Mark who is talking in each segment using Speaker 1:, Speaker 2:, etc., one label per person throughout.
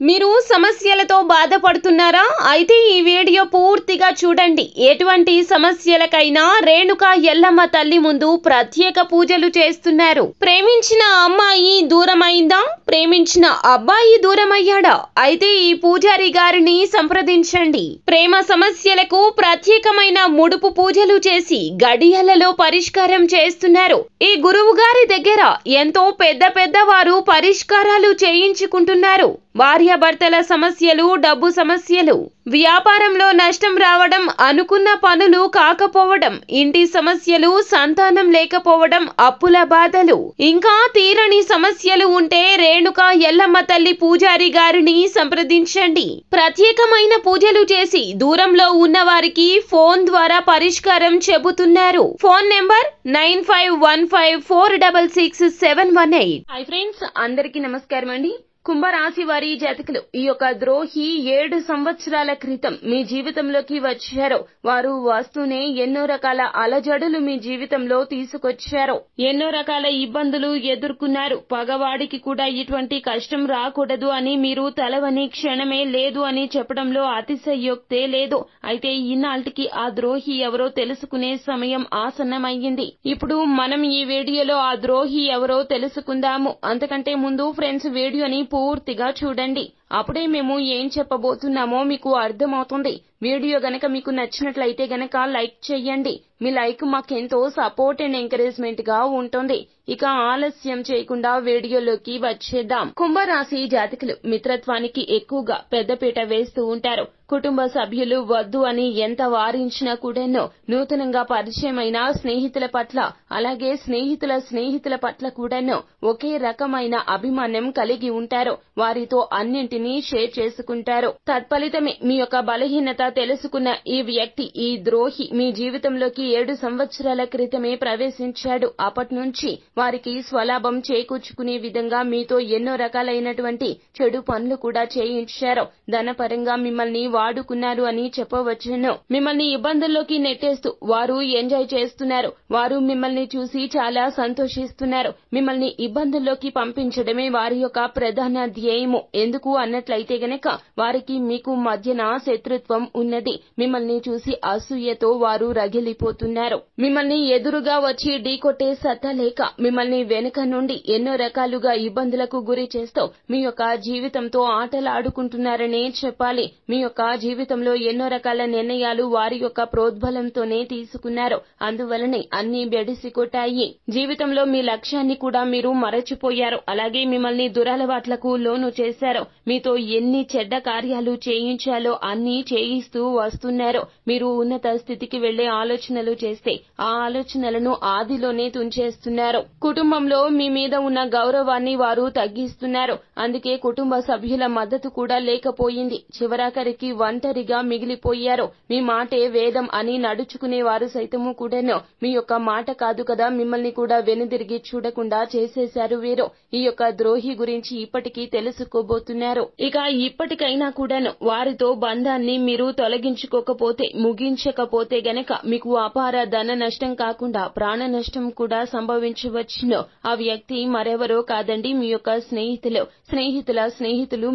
Speaker 1: మీరు సమస్యలతో బాధపడుతున్నారా? అయితే ఈ వీడియో పూర్తిగా చూడండి. ఎటువంటి సమస్యలకైనా రేణుకా ఎల్లమ్మ తల్లి ముందు ప్రత్యేక పూజలు చేస్తున్నారు. ప్రేమించిన అమ్మాయి దూరమైందా? ప్రేమించిన అబ్బాయి దూరమయ్యాడా? అయితే ఈ పూజారి గారిని సంప్రదించండి. ప్రేమ సమస్యలకు ప్రత్యేకమైన ముడుపు పూజలు చేసి గడియలలో పరిష్కారం చేస్తున్నారు. ఈ గురువు గారి దగ్గర ఎంతో పెద్ద వారు పరిష్కారాలు చేయించుకుంటున్నారు. భార్యాభర్తల సమస్యలు, డబ్బు సమస్యలు, వ్యాపారంలో నష్టం రావడం, అనుకున్న పనులు కాకపోవడం, ఇంటి సమస్యలు, సంతానం లేకపోవడం, అప్పుల బాధలు, ఇంకా తీరని సమస్యలు ఉంటే రేణుకా ఎల్లమ్మ తల్లి పూజారి గారిని సంప్రదించండి. ప్రత్యేకమైన పూజలు చేసి దూరంలో ఉన్న వారికి ఫోన్ ద్వారా పరిష్కారం చెబుతున్నారు. Phone number 9515466718. హాయ్ ఫ్రెండ్స్, అందరికీ నమస్కారం అండి. కుంభరాశి వారి జాతకులు, ఈ యొక్క ద్రోహి 7 సంవత్సరాల క్రితం మీ జీవితంలోకి వచ్చారు. వారు వస్తూనే ఎన్నో రకాల అలజడులు మీ జీవితంలో తీసుకొచ్చారు. ఎన్నో రకాల ఇబ్బందులు ఎదుర్కొన్నారు. పగవాడికి కూడా ఇటువంటి కష్టం రాకూడదు అని మీరు తలవని క్షణమే లేదు అని చెప్పడంలో అతిశయోక్తే లేదు. అయితే ఇన్నాళ్టికి ఆ ద్రోహి ఎవరో తెలుసుకునే సమయం ఆసన్నమయ్యింది. ఇప్పుడు మనం ఈ వీడియోలో ఆ ద్రోహి ఎవరో తెలుసుకుందాము. అంతకంటే ముందు ఫ్రెండ్స్, వీడియోని పూర్తిగా చూడండి. అప్పుడే మేము ఏం చెప్పబోతున్నామో మీకు అర్థమవుతుంది. వీడియో గనక మీకు నచ్చినట్లయితే గనక లైక్ చేయండి. మీ లైక్ మాకెంతో సపోర్ట్ అండ్ ఎంకరేజ్మెంట్ గా ఉంటుంది. ఇక ఆలస్యం చేయకుండా వీడియోలోకి వచ్చేద్దాం. కుంభరాశి జాతకులు మిత్రత్వానికి ఎక్కువగా పెద్దపీట వేస్తూ ఉంటారు. కుటుంబ సభ్యులు వద్దు అని ఎంత వారించినా కూడాను నూతనంగా పరిచయమైన స్నేహితుల పట్ల, అలాగే స్నేహితుల పట్ల కూడాను ఒకే రకమైన అభిమానం కలిగి ఉంటారు. వారితో అన్నింటినీ షేర్ చేసుకుంటారు. తత్ఫలితమే మీ యొక్క బలహీనత తెలుసుకున్న ఈ వ్యక్తి, ఈ ద్రోహి మీ జీవితంలోకి 7 సంవత్సరాల క్రితమే ప్రవేశించాడు. అప్పటి నుంచి వారికి స్వలాభం చేకూర్చుకునే విధంగా మీతో ఎన్నో రకాలైనటువంటి చెడు పనులు కూడా చేయించారు. ధనపరంగా మిమ్మల్ని వాడుకున్నారు అని చెప్పవచ్చును. మిమ్మల్ని ఇబ్బందుల్లోకి నెట్టేస్తూ వారు ఎంజాయ్ చేస్తున్నారు. వారు మిమ్మల్ని చూసి చాలా సంతోషిస్తున్నారు. మిమ్మల్ని ఇబ్బందుల్లోకి పంపించడమే వారి యొక్క ప్రధాన ధ్యేయము. ఎందుకు అన్నట్లయితే గనక వారికి మీకు మధ్యన శత్రుత్వం ఉన్నది. మిమ్మల్ని చూసి అసూయతో వారు రగిలిపోతున్నారు. మిమ్మల్ని ఎదురుగా వచ్చి ఢీకొట్టే సత్తా లేక మిమ్మల్ని వెనుక నుండి ఎన్నో రకాలుగా ఇబ్బందులకు గురి చేస్తూ మీ యొక్క జీవితంతో ఆటలాడుకుంటున్నారనే చెప్పాలి. మీ యొక్క జీవితంలో ఎన్నో రకాల నిర్ణయాలు వారి యొక్క ప్రోద్బలంతోనే తీసుకున్నారు. అందువలనే అన్ని బెడిసి కొట్టాయి. జీవితంలో మీ లక్ష్యాన్ని కూడా మీరు మరచిపోయారు. అలాగే మిమ్మల్ని దురలవాట్లకు లోను చేశారు. మీతో ఎన్ని చెడ్డ కార్యాలు చేయించాలో అన్ని చేయిస్తూ వస్తున్నారు. మీరు ఉన్నత స్థితికి వెళ్లే ఆలోచనలు చేస్తే ఆ ఆలోచనలను ఆదిలోనే తుంచేస్తున్నారు. కుటుంబంలో మీ మీద ఉన్న గౌరవాన్ని వారు తగ్గిస్తున్నారు. అందుకే కుటుంబ సభ్యుల మద్దతు కూడా లేకపోయింది. చివరాఖరికి ఒంటరిగా మిగిలిపోయారు. మీ మాటే వేదం అని నడుచుకునే వారు సైతము కూడాను మీ యొక్క మాట కాదు కదా మిమ్మల్ని కూడా వెనుదిరిగి చూడకుండా చేసేశారు వీరు. ఈ యొక్క ద్రోహి గురించి ఇప్పటికీ తెలుసుకోబోతున్నారు. ఇక ఇప్పటికైనా కూడాను వారితో బంధాన్ని మీరు తొలగించుకోకపోతే, ముగించకపోతే గనక మీకు అపార ధన నష్టం కాకుండా ప్రాణ నష్టం కూడా సంభవించవచ్చును. ఆ వ్యక్తి మరెవరో కాదండి, మీ యొక్క స్నేహితులు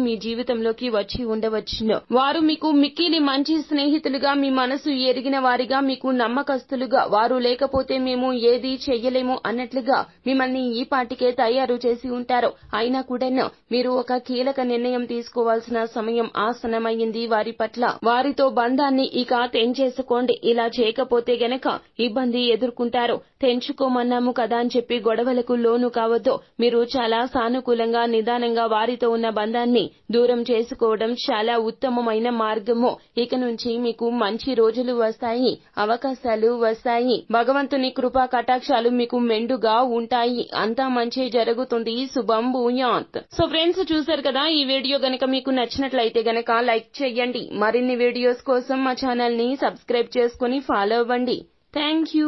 Speaker 1: మీ జీవితంలోకి వచ్చి ఉండవచ్చును. వారు మీకు మిక్కిలి మంచి స్నేహితులుగా, మీ మనసు ఎరిగిన వారిగా, మీకు నమ్మకస్తులుగా, వారు లేకపోతే మేము ఏది చెయ్యలేము అన్నట్లుగా మిమ్మల్ని ఈ పాటికే తయారు చేసి ఉంటారు. అయినా కూడాను మీరు ఒక కీలక నిర్ణయం తీసుకోవాల్సిన సమయం ఆసన్నమైంది వారి పట్ల. వారితో బంధాన్ని ఇక తెంచేసుకోండి. ఇలా చేయకపోతే గనక ఇబ్బంది ఎదుర్కొంటారు. తెంచుకోమన్నాము కదా అని చెప్పి గొడవలకు లోను కావద్దు. మీరు చాలా సానుకూలంగా, నిదానంగా వారితో ఉన్న బంధాన్ని దూరం చేసుకోవడం చాలా ఉత్తమమైన మార్గము. ఇక నుంచి మీకు మంచి రోజులు వస్తాయి, అవకాశాలు వస్తాయి. భగవంతుని కృపా కటాక్షాలు మీకు మెండుగా ఉంటాయి. అంతా మంచి జరుగుతుంది. శుభం భూయాత్. సో ఫ్రెండ్స్, చూసారు కదా, ఈ వీడియో గనక మీకు నచ్చినట్లయితే గనక లైక్ చేయండి. మరిన్ని వీడియోస్ కోసం మా ఛానల్ ని సబ్స్క్రైబ్ చేసుకుని ఫాలో అవ్వండి. Thank you.